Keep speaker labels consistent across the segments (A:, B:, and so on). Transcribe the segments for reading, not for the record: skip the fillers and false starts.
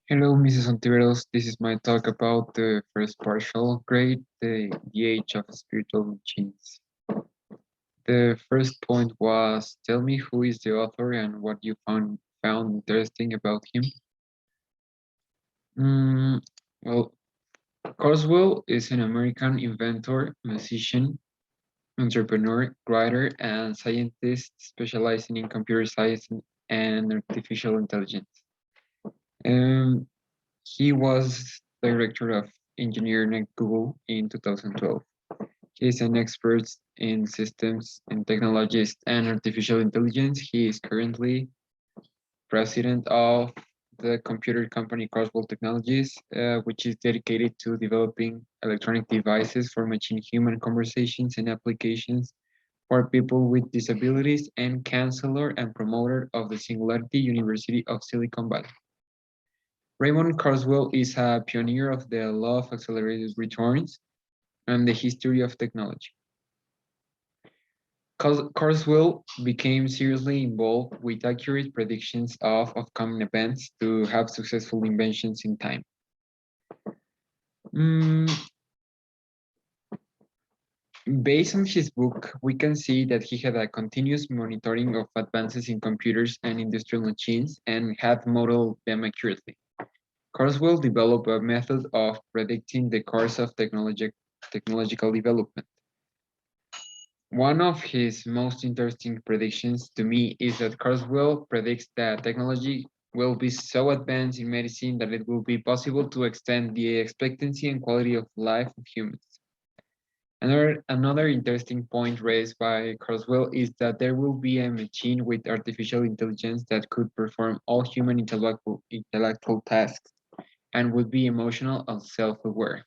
A: Hello, Mrs. Ontiveros. This is my talk about the first partial grade, the age of spiritual machines. The first point was tell me who is the author and what you found interesting about him. Mm, well, Kurzweil is an American inventor, musician, entrepreneur, writer, and scientist specializing in computer science and artificial intelligence. Um, he was director of engineering at Google in 2012. He is an expert in systems and technologies and artificial intelligence. He is currently president of the computer company Crosswell Technologies, which is dedicated to developing electronic devices for machine-human conversations and applications for people with disabilities, and counselor and promoter of the Singularity University of Silicon Valley. Raymond Kurzweil is a pioneer of the law of accelerated returns and the history of technology. Kurzweil became seriously involved with accurate predictions of upcoming events to have successful inventions in time. Mm, Based on his book, we can see that he had a continuous monitoring of advances in computers and industrial machines and had modeled them accurately. Kurzweil developed a method of predicting the course of technological development. One of his most interesting predictions to me is that Kurzweil predicts that technology will be so advanced in medicine that it will be possible to extend the expectancy and quality of life of humans. Another interesting point raised by Kurzweil is that there will be a machine with artificial intelligence that could perform all human intellectual tasks and would be emotional and self-aware.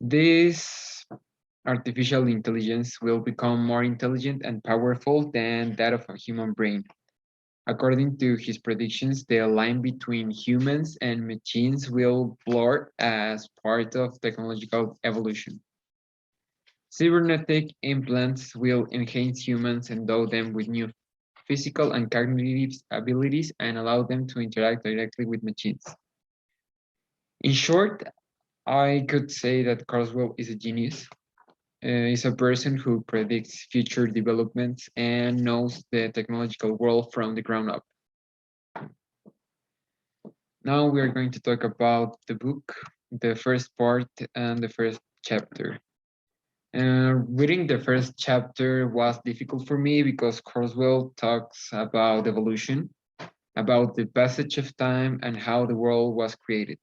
A: This artificial intelligence will become more intelligent and powerful than that of a human brain. According to his predictions, the line between humans and machines will blur as part of technological evolution. Cybernetic implants will enhance humans, endow them with new physical and cognitive abilities, and allow them to interact directly with machines. In short, I could say that Carswell is a genius. Is a person who predicts future developments and knows the technological world from the ground up. Now we are going to talk about the book, the first part and the first chapter. Reading the first chapter was difficult for me because Kurzweil talks about evolution, about the passage of time and how the world was created.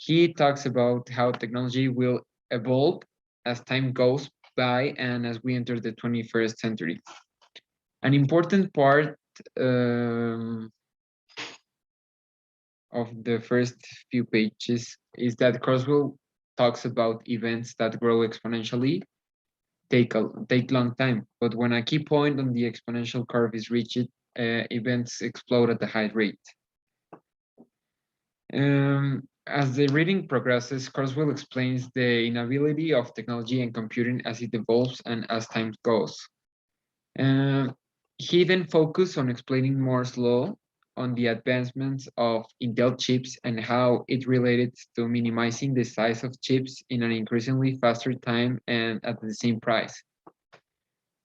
A: He talks about how technology will evolve as time goes by and as we enter the 21st century. An important part um, of the first few pages is that Kurzweil talks about events that grow exponentially, take long time, but when a key point on the exponential curve is reached, events explode at a high rate. As the reading progresses, Kurzweil explains the inability of technology and computing as it evolves and as time goes. Um, he then focused on explaining Moore's law, on the advancements of Intel chips and how it related to minimizing the size of chips in an increasingly faster time and at the same price.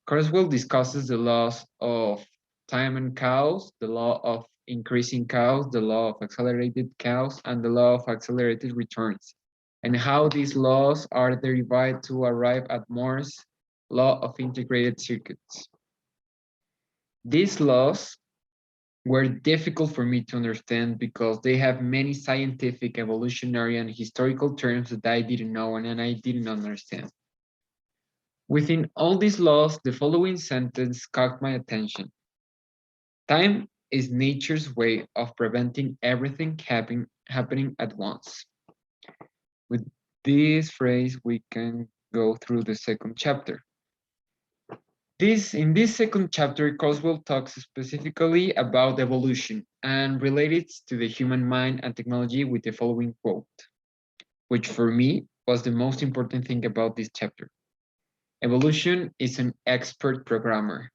A: Kurzweil discusses the laws of time and chaos, the law of increasing chaos, the law of accelerated chaos, and the law of accelerated returns, and how these laws are derived to arrive at Moore's law of integrated circuits. These laws were difficult for me to understand because they have many scientific, evolutionary, and historical terms that I didn't know and I didn't understand. Within all these laws, the following sentence caught my attention. Time is nature's way of preventing everything happening at once. With this phrase, we can go through the second chapter. In this second chapter, Coswell talks specifically about evolution and relates to the human mind and technology with the following quote, which for me was the most important thing about this chapter. Evolution is an expert programmer.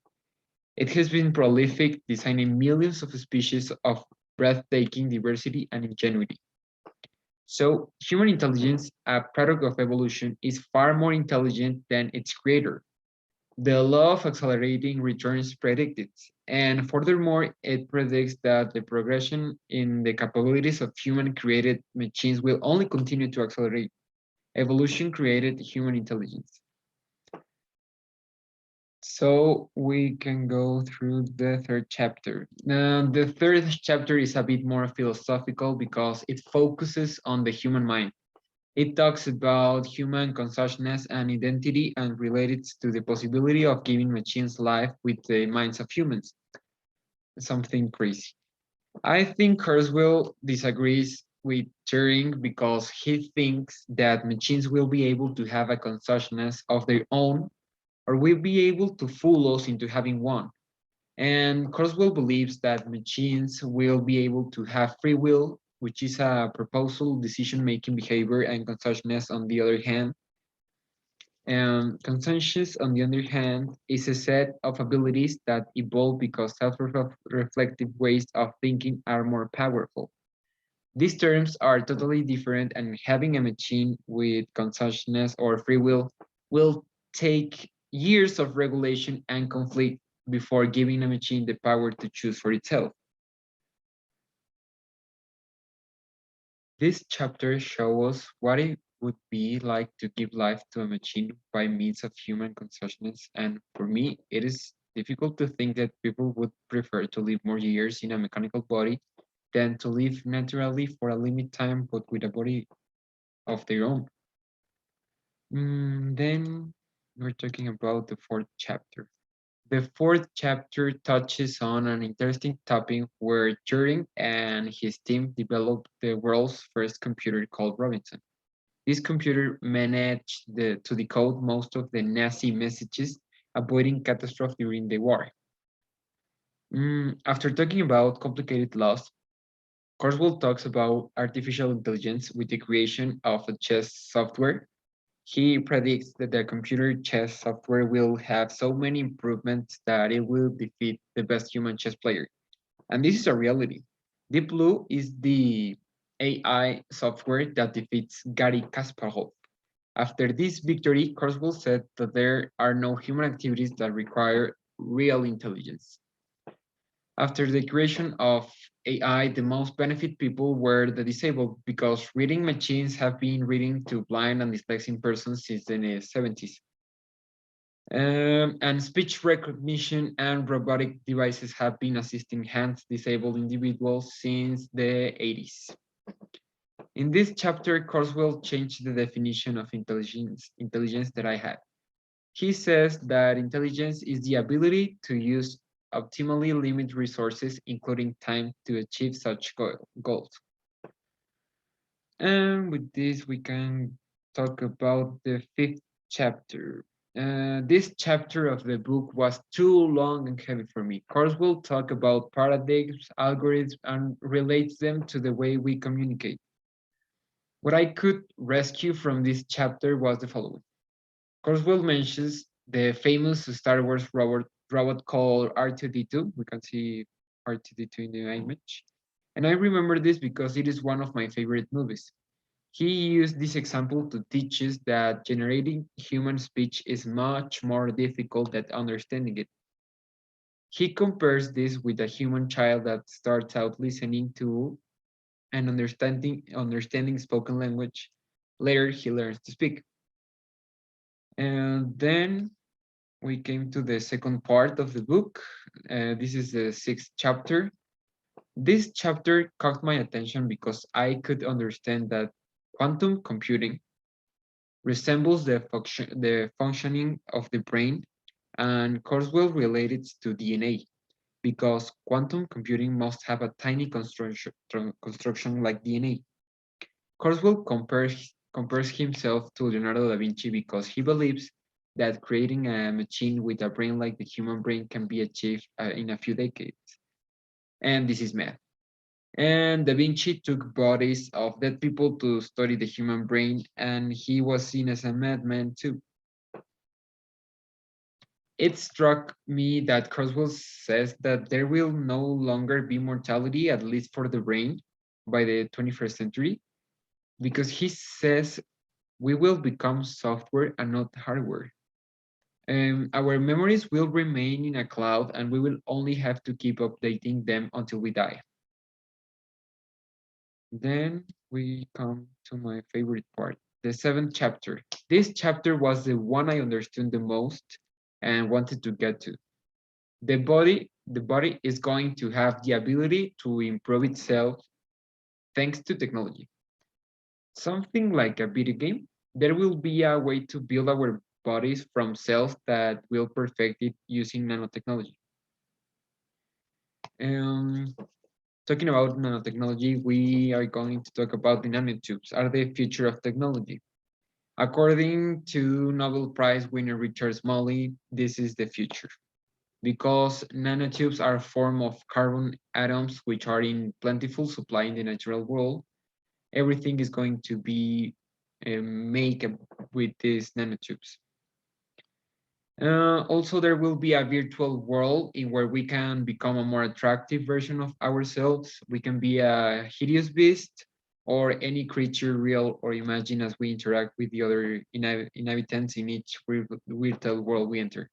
A: It has been prolific, designing millions of species of breathtaking diversity and ingenuity. So, human intelligence, a product of evolution, is far more intelligent than its creator. The law of accelerating returns predicts it, and furthermore, it predicts that the progression in the capabilities of human-created machines will only continue to accelerate. Evolution created human intelligence. So we can go through the third chapter. Now, the third chapter is a bit more philosophical because it focuses on the human mind. It talks about human consciousness and identity and relates to the possibility of giving machines life with the minds of humans. Something crazy. I think Kurzweil disagrees with Turing because he thinks that machines will be able to have a consciousness of their own or will be able to fool us into having one. And Kurzweil believes that machines will be able to have free will, which is a proposal, decision-making behavior, and consciousness on the other hand. And conscience, on the other hand, is a set of abilities that evolve because self-reflective ways of thinking are more powerful. These terms are totally different, and having a machine with consciousness or free will take years of regulation and conflict before giving a machine the power to choose for itself. This chapter shows us what it would be like to give life to a machine by means of human consciousness, and for me, it is difficult to think that people would prefer to live more years in a mechanical body than to live naturally for a limited time but with a body of their own. Then we're talking about the fourth chapter. The fourth chapter touches on an interesting topic where Turing and his team developed the world's first computer called Robinson. This computer managed to decode most of the Nazi messages, avoiding catastrophe during the war. After talking about complicated laws, Kurzweil talks about artificial intelligence with the creation of a chess software. He predicts that the computer chess software will have so many improvements that it will defeat the best human chess player. And this is a reality. Deep Blue is the AI software that defeats Garry Kasparov. After this victory, Kurzweil said that there are no human activities that require real intelligence. After the creation of AI, the most benefit people were the disabled because reading machines have been reading to blind and dyslexic persons since the 70s. And speech recognition and robotic devices have been assisting hands disabled individuals since the 80s. In this chapter, Kurzweil changed the definition of intelligence that I had. He says that intelligence is the ability to use optimally limit resources, including time, to achieve such goals. And with this, we can talk about the fifth chapter. This chapter of the book was too long and heavy for me. Kurzweil talk about paradigms, algorithms, and relates them to the way we communicate. What I could rescue from this chapter was the following. Kurzweil mentions the famous Star Wars robot called R2D2. We can see R2D2 in the image. And I remember this because it is one of my favorite movies. He used this example to teach us that generating human speech is much more difficult than understanding it. He compares this with a human child that starts out listening to and understanding spoken language. Later, he learns to speak. And then we came to the second part of the book. This is the sixth chapter. This chapter caught my attention because I could understand that quantum computing resembles the functioning of the brain, and Kurzweil related to DNA because quantum computing must have a tiny construction like DNA. Kurzweil compares himself to Leonardo da Vinci because he believes that creating a machine with a brain like the human brain can be achieved in a few decades. And this is math. And Da Vinci took bodies of dead people to study the human brain, and he was seen as a madman too. It struck me that Kurzweil says that there will no longer be mortality, at least for the brain, by the 21st century, because he says we will become software and not hardware. Our memories will remain in a cloud and we will only have to keep updating them until we die. Then we come to my favorite part, the seventh chapter. This chapter was the one I understood the most and wanted to get to. The body is going to have the ability to improve itself thanks to technology. Something like a video game. There will be a way to build our bodies from cells that will perfect it using nanotechnology. Um, Talking about nanotechnology, we are going to talk about the nanotubes. Are the future of technology? According to Nobel Prize winner Richard Smalley, this is the future because nanotubes are a form of carbon atoms which are in plentiful supply in the natural world. Everything is going to be made with these nanotubes. Also, there will be a virtual world in where we can become a more attractive version of ourselves. We can be a hideous beast or any creature, real or imagined, as we interact with the other inhabitants in each virtual world we enter.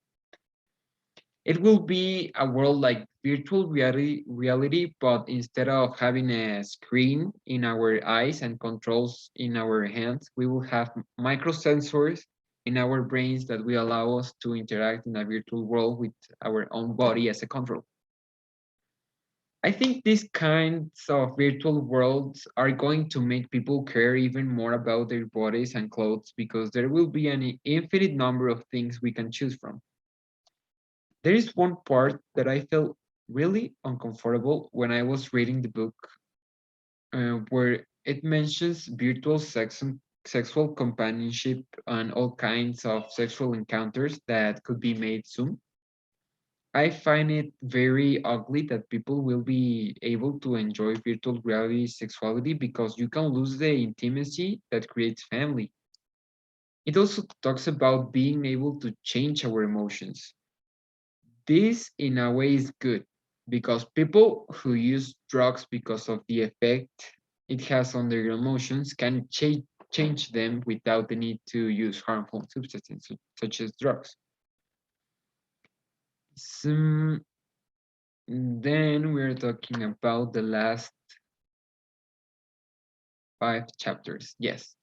A: It will be a world like virtual reality, but instead of having a screen in our eyes and controls in our hands, we will have microsensors in our brains that will allow us to interact in a virtual world with our own body as a control. I think these kinds of virtual worlds are going to make people care even more about their bodies and clothes because there will be an infinite number of things we can choose from. There is one part that I felt really uncomfortable when I was reading the book, where it mentions virtual sex and sexual companionship and all kinds of sexual encounters that could be made soon. I find it very ugly that people will be able to enjoy virtual reality sexuality because you can lose the intimacy that creates family. It also talks about being able to change our emotions. This, in a way, is good because people who use drugs because of the effect it has on their emotions can change them without the need to use harmful substances such as drugs. So, then we're talking about the last five chapters. Yes.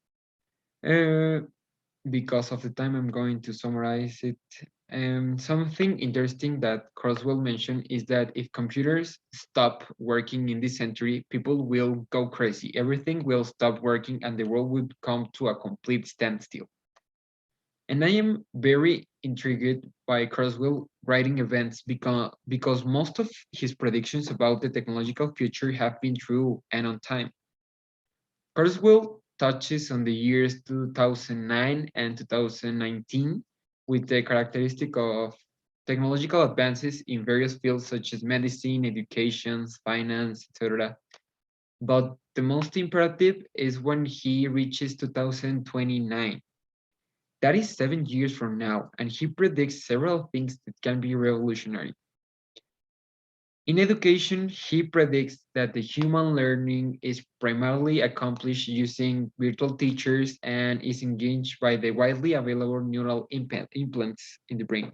A: Uh, because of the time, I'm going to summarize it. Something interesting that Crosswell mentioned is that if computers stop working in this century, people will go crazy. Everything will stop working and the world would come to a complete standstill. And I am very intrigued by Crosswell writing events because most of his predictions about the technological future have been true and on time. Kurzweil touches on the years 2009 and 2019 with the characteristic of technological advances in various fields such as medicine, education, finance, etc. But the most imperative is when he reaches 2029. That is 7 years from now, and he predicts several things that can be revolutionary. In education, he predicts that the human learning is primarily accomplished using virtual teachers and is engaged by the widely available neural implants in the brain.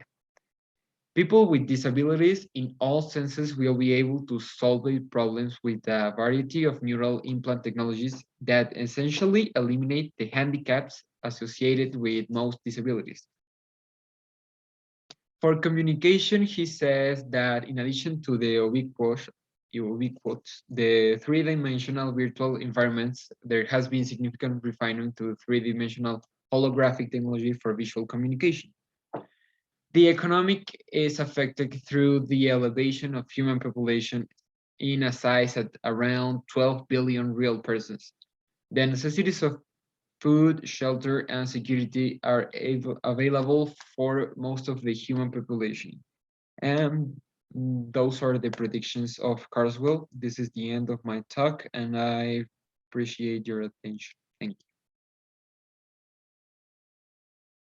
A: People with disabilities in all senses will be able to solve the problems with a variety of neural implant technologies that essentially eliminate the handicaps associated with most disabilities. For communication, he says that in addition to the ubiquitous, the three-dimensional virtual environments, there has been significant refinement to three-dimensional holographic technology for visual communication. The economic is affected through the elevation of human population in a size at around 12 billion real persons. The necessities of food, shelter, and security are available for most of the human population. And those are the predictions of Carswell. This is the end of my talk, and I appreciate your attention.